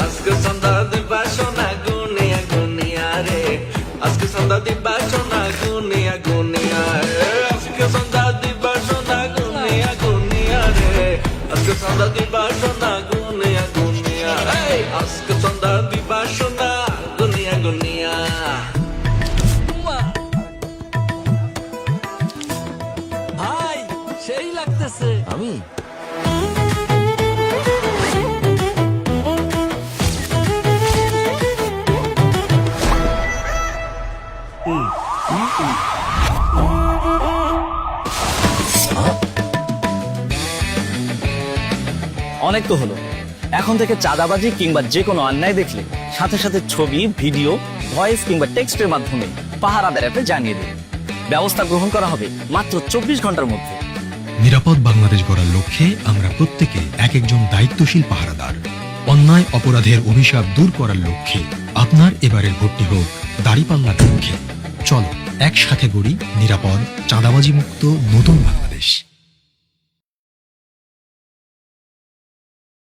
আজকে সন্ধ্যা দিবা সোনা গুনিয়া গুনিয়া রে, আজকে সন্ধ্যা দিবা সোনা গুনিয়া গুনিয়া রে, আজকে সন্ধ্যা দিবা সোনা গুনিয়া গুনিয়া রে, আজকে সন্ধ্যা দিবা সোনা গুনিয়া গুনিয়া, আজকে সন্ধ্যা দিবা সোনা গুনিয়া গুনিয়া। ভাই সেই লাগতেছে। আমি অনেক তো হলো, এখন থেকে চাঁদাবাজি কিংবা যে কোনো অন্যায় দেখলে সাথে সাথে ছবি, ভিডিও, ভয়েস কিংবা টেক্সটের মাধ্যমে পাহারাদার অ্যাপে জানিয়ে দিন। ব্যবস্থা গ্রহণ করা হবে মাত্র 24 ঘন্টার মধ্যে। নিরাপদ বাংলাদেশ গড়ার লক্ষ্যে আমরা প্রত্যেকে এক একজন দায়িত্বশীল পাহারাদার। অন্যায় অপরাধের অভিশাপ দূর করার লক্ষ্যে আপনার এবারের ভোটটি হোক দাঁড়িপাল্লার পক্ষে। চলো একসাথে গড়ি নিরাপদ, চাঁদাবাজি মুক্ত নতুন বাংলাদেশ।